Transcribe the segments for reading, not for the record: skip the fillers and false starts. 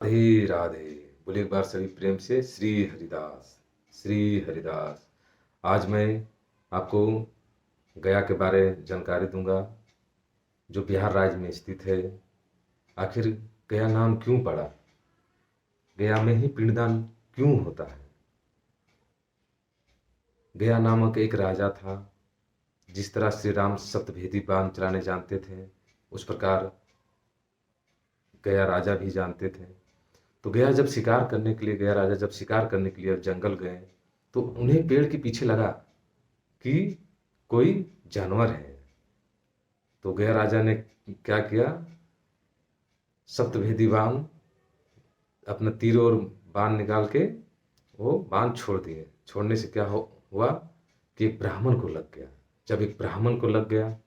राधे राधे। बोले एक बार सभी प्रेम से श्री हरिदास। श्री हरिदास। आज मैं आपको गया के बारे जानकारी दूंगा, जो बिहार राज्य में स्थित है। आखिर गया नाम क्यों पड़ा, गया में ही पिंडदान क्यों होता है। गया नामक एक राजा था। जिस तरह श्री राम सप्तभेदी बाण चलाने जानते थे, उस प्रकार गया राजा भी जानते थे। तो गया जब शिकार करने के लिए गया राजा जब शिकार करने के लिए जंगल गए, तो उन्हें पेड़ के पीछे लगा कि कोई जानवर है। तो गया राजा ने क्या किया, सप्तभेदी बाण, अपना तीर और बाण निकाल के वो बाण छोड़ दिए। छोड़ने से क्या हुआ कि एक ब्राह्मण को लग गया। जब एक ब्राह्मण को लग गया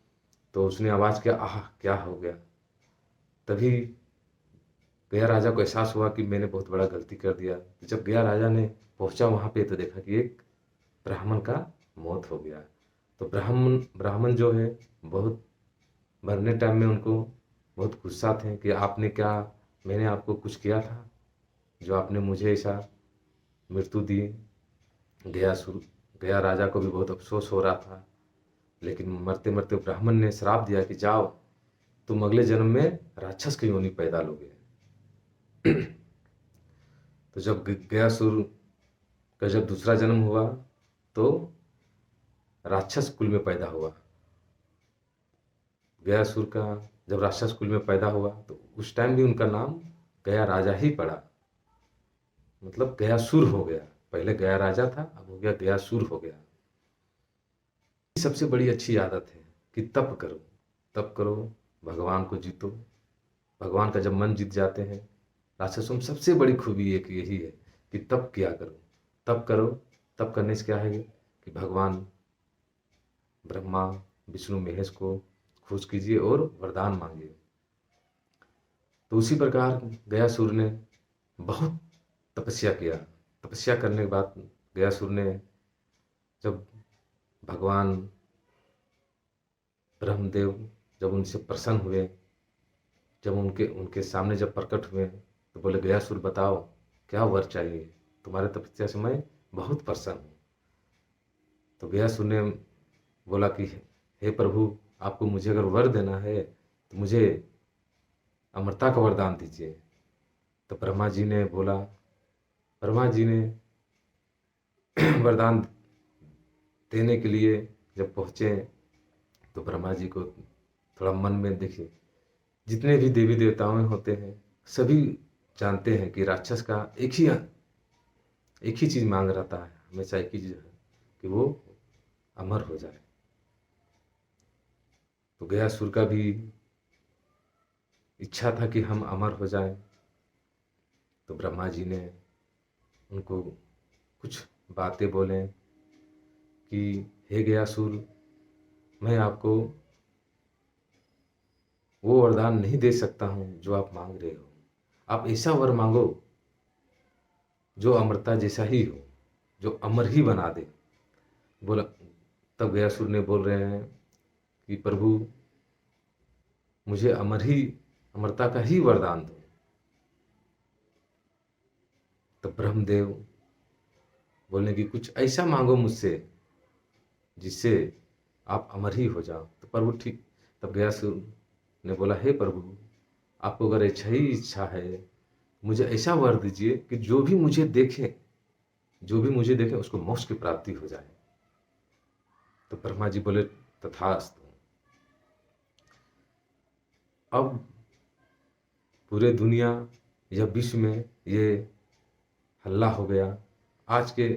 तो उसने आवाज किया, आह क्या हो गया। तभी गया राजा को एहसास हुआ कि मैंने बहुत बड़ा गलती कर दिया। तो जब गया राजा ने पहुंचा वहां पे, तो देखा कि एक ब्राह्मण का मौत हो गया। तो ब्राह्मण ब्राह्मण जो है, बहुत मरने टाइम में उनको बहुत गुस्सा थे कि आपने क्या, मैंने आपको कुछ किया था जो आपने मुझे ऐसा मृत्यु दी। गया राजा को भी बहुत अफसोस हो रहा था। लेकिन मरते मरते ब्राह्मण ने श्राप दिया कि जाओ, तुम अगले जन्म में राक्षस की योनि पैदा लोगे। तो जब गयासुर का जब दूसरा जन्म हुआ, तो राक्षस कुल में पैदा हुआ। गयासुर का जब राक्षस कुल में पैदा हुआ, तो उस टाइम भी उनका नाम गया राजा ही पड़ा, मतलब गयासुर हो गया। पहले गया राजा था, अब हो गया गयासुर हो गया। सबसे बड़ी अच्छी आदत है कि तप करो, तप करो, भगवान को जीतो। भगवान का जब मन जीत जाते हैं राक्षसों में, सबसे बड़ी खूबी एक यही है कि तप किया करो। तप करो। तप करने से क्या है कि भगवान ब्रह्मा विष्णु महेश को खुश कीजिए और वरदान मांगिए। तो उसी प्रकार गयासुर ने बहुत तपस्या किया। तपस्या करने के बाद गयासुर ने जब भगवान ब्रह्मदेव जब उनसे प्रसन्न हुए, जब उनके उनके सामने जब प्रकट हुए, तो बोले गयासुर बताओ क्या वर चाहिए, तुम्हारे तपस्या से मैं बहुत प्रसन्न हूँ। तो गयासुर ने बोला कि हे प्रभु, आपको मुझे अगर वर देना है तो मुझे अमरता का वरदान दीजिए। तो ब्रह्मा जी ने वरदान देने के लिए जब पहुँचे, तो ब्रह्मा जी को थोड़ा मन में देखिए, जितने भी देवी देवताओं होते हैं सभी जानते हैं कि राक्षस का एक ही चीज मांग रहता है, हमेशा एक ही चीज है कि वो अमर हो जाए। तो गयासुर का भी इच्छा था कि हम अमर हो जाएं। तो ब्रह्मा जी ने उनको कुछ बातें बोले कि हे गयासुर, मैं आपको वो वरदान नहीं दे सकता हूँ जो आप मांग रहे हो। आप ऐसा वर मांगो जो अमरता जैसा ही हो, जो अमर ही बना दे। बोला। तब गयासुर ने बोल रहे हैं कि प्रभु, मुझे अमरता का ही वरदान दो। तब ब्रह्मदेव बोलने की कुछ ऐसा मांगो मुझसे जिससे आप अमर ही हो जाओ। तो प्रभु ठीक। तब गयासुर ने बोला, हे प्रभु, आपको अगर अच्छा ही इच्छा है, मुझे ऐसा वर दीजिए कि जो भी मुझे देखे उसको मोक्ष की प्राप्ति हो जाए। तो ब्रह्मा जी बोले, तथास्तु। अब पूरे दुनिया या विश्व में ये हल्ला हो गया। आज के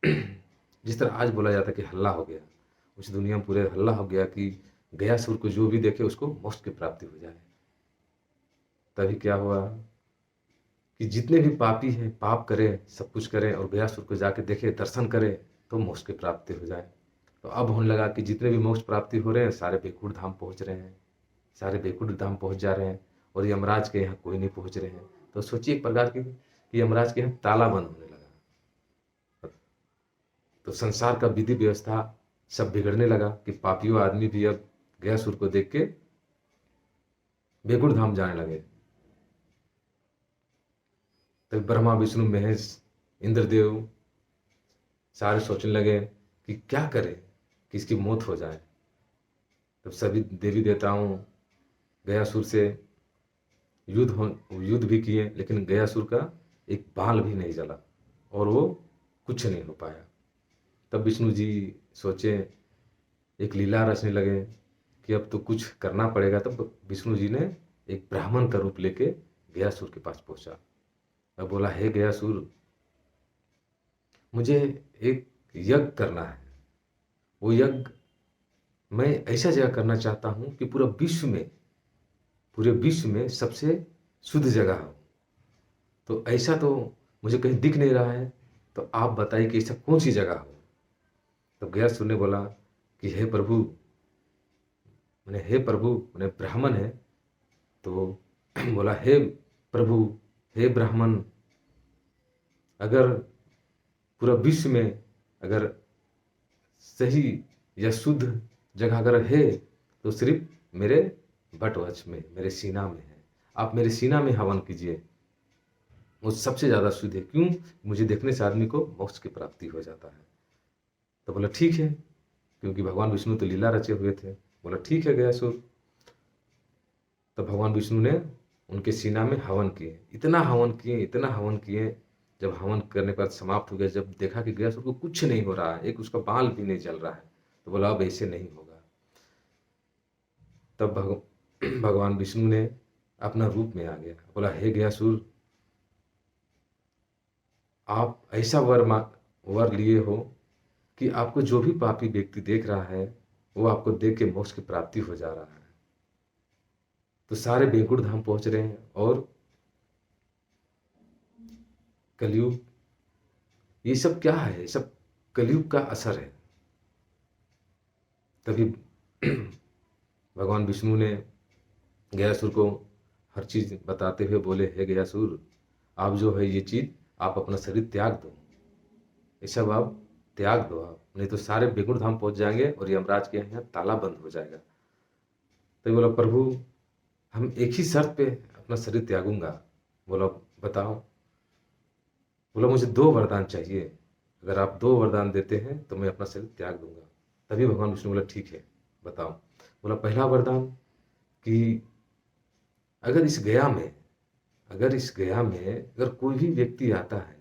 जिस तरह आज बोला जाता है कि हल्ला हो गया, उस दुनिया में पूरे हल्ला हो गया कि गयासुर को जो भी देखे उसको मोक्ष की प्राप्ति हो जाए। तभी क्या हुआ कि जितने भी पापी हैं पाप करें, सब कुछ करें और गयासुर को जाके देखे, दर्शन करें, तो मोक्ष की प्राप्ति हो जाए। तो अब होने लगा कि जितने भी मोक्ष प्राप्ति हो रहे हैं सारे बैकुंठ धाम पहुंच रहे हैं, सारे बैकुंठ धाम पहुंच जा रहे हैं, और यमराज के यहाँ कोई नहीं पहुंच रहे हैं। तो सोचिए एक प्रकार की कि यमराज के यहाँ ताला बंद होने लगा। तो संसार का विधि व्यवस्था सब बिगड़ने लगा कि पापियों आदमी भी अब गयासुर को देख के बैकुंठ धाम जाने लगे। तभी ब्रह्मा विष्णु महेश इंद्रदेव सारे सोचने लगे कि क्या करें कि इसकी मौत हो जाए। तब सभी देवी देवताओं गयासुर से युद्ध भी किए, लेकिन गयासुर का एक बाल भी नहीं जला और वो कुछ नहीं हो पाया। तब विष्णु जी सोचे, एक लीला रचने लगे कि अब तो कुछ करना पड़ेगा। तब विष्णु जी ने एक ब्राह्मण का रूप लेके गयासुर के पास पहुंचा और बोला, हे गयासुर, मुझे एक यज्ञ करना है। वो यज्ञ मैं ऐसा जगह करना चाहता हूँ कि पूरे विश्व में सबसे शुद्ध जगह हो। तो ऐसा तो मुझे कहीं दिख नहीं रहा है, तो आप बताइए कि ऐसा कौन सी जगह हो। तो गयासुर ने बोला कि हे प्रभु मैंने ब्राह्मण है। तो बोला, हे प्रभु, हे ब्राह्मण, अगर पूरा विश्व में अगर सही या शुद्ध जगह अगर है तो सिर्फ मेरे बटवक्ष में, मेरे सीना में है। आप मेरे सीना में हवन कीजिए, वो सबसे ज़्यादा शुद्ध है। क्यों? मुझे देखने से आदमी को मोक्ष की प्राप्ति हो जाता है। तो बोला ठीक है, क्योंकि भगवान विष्णु तो लीला रचे हुए थे। बोला ठीक है गयासुर। तो भगवान विष्णु ने उनके सीना में हवन किए, इतना हवन किए। जब हवन करने के बाद समाप्त हो गया, जब देखा कि गयासुर को कुछ नहीं हो रहा है, एक उसका बाल भी नहीं जल रहा है, तो बोला अब ऐसे नहीं होगा। तब भगवान विष्णु ने अपना रूप में आ गया, बोला, हे गयासुर, आप ऐसा वर लिए हो कि आपको जो भी पापी व्यक्ति देख रहा है वो आपको देख के मोक्ष की प्राप्ति हो जा रहा है। तो सारे बेकुंठ धाम पहुंच रहे हैं और कलयुग, ये सब क्या है? ये सब कलयुग का असर है। तभी भगवान विष्णु ने गयासुर को हर चीज बताते हुए बोले, हे गयासुर, आप जो है ये चीज आप अपना शरीर त्याग दो, ये सब आप त्याग दो, आप नहीं तो सारे बेकुंठ धाम पहुंच जाएंगे और यमराज के यहाँ ताला बंद हो जाएगा। तो बोला, प्रभु हम एक ही शर्त पे अपना शरीर त्यागूंगा। बोला बताओ। बोला मुझे 2 वरदान चाहिए, अगर आप 2 वरदान देते हैं तो मैं अपना शरीर त्याग दूंगा। तभी भगवान विष्णु बोला ठीक है बताओ। बोला पहला वरदान कि अगर इस गया में अगर कोई भी व्यक्ति आता है,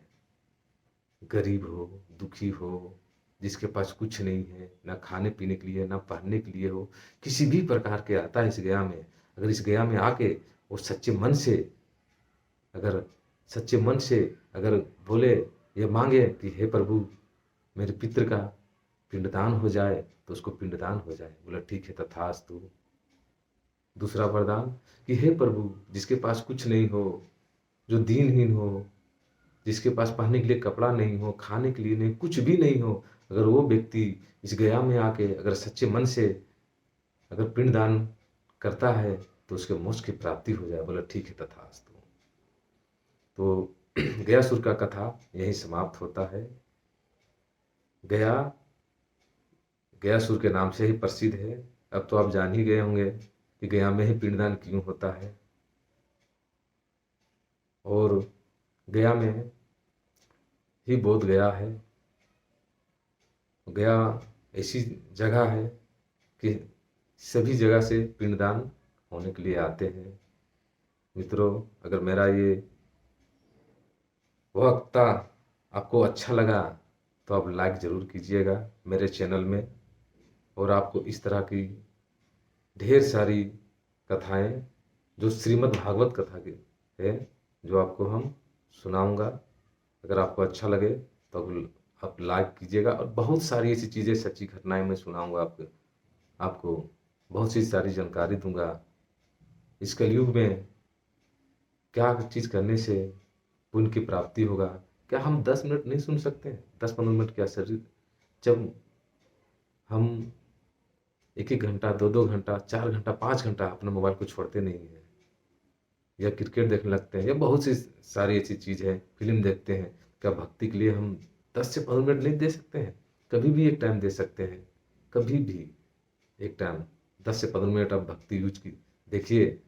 गरीब हो, दुखी हो, जिसके पास कुछ नहीं है, ना खाने पीने के लिए, ना पहनने के लिए हो, किसी भी प्रकार के आता है इस गया में, अगर इस गया में आके वो सच्चे मन से अगर बोले, ये मांगे कि हे प्रभु मेरे पितृ का पिंडदान हो जाए, तो उसको पिंडदान हो जाए। बोला ठीक है तथास्तु। दूसरा वरदान कि हे प्रभु जिसके पास कुछ नहीं हो, जो दीनहीन हो, जिसके पास पहनने के लिए कपड़ा नहीं हो, खाने के लिए नहीं, कुछ भी नहीं हो, अगर वो व्यक्ति इस गया में आके अगर सच्चे मन से अगर पिंडदान करता है तो उसके मोक्ष की प्राप्ति हो जाए। बोला ठीक है तथास्तु। तो गयासुर का कथा यहीं समाप्त होता है। गयासुर के नाम से ही प्रसिद्ध है। अब तो आप जान ही गए होंगे कि गया में ही पिंडदान क्यों होता है। और गया में ही बोध गया है। गया ऐसी जगह है कि सभी जगह से पिंडदान होने के लिए आते हैं। मित्रों, अगर मेरा ये वक्ता आपको अच्छा लगा तो आप लाइक ज़रूर कीजिएगा मेरे चैनल में, और आपको इस तरह की ढेर सारी कथाएं जो श्रीमद् भागवत कथा की है जो आपको हम सुनाऊंगा। अगर आपको अच्छा लगे तो आप लाइक कीजिएगा, और बहुत सारी ऐसी चीज़ें, सच्ची घटनाएं मैं सुनाऊंगा आपको बहुत सी सारी जानकारी दूंगा। इस कलयुग में क्या चीज़ करने से पुण्य की प्राप्ति होगा। क्या हम 10 मिनट नहीं सुन सकते हैं? 10-15 मिनट क्या शरीर, जब हम 1-1 घंटा, 2-2 घंटा, 4 घंटा, 5 घंटा अपने मोबाइल को छोड़ते नहीं हैं, या क्रिकेट देखने लगते हैं, या बहुत सी सारी ऐसी चीज़ है, फिल्म देखते हैं, क्या भक्ति के लिए हम 10 से 15 मिनट नहीं दे सकते हैं? कभी भी एक टाइम दे सकते हैं, कभी भी एक टाइम 10 से 15 मिनट आप भक्ति यूज की देखिए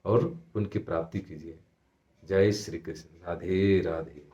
और उनकी प्राप्ति कीजिए। जय श्री कृष्ण। राधे राधे।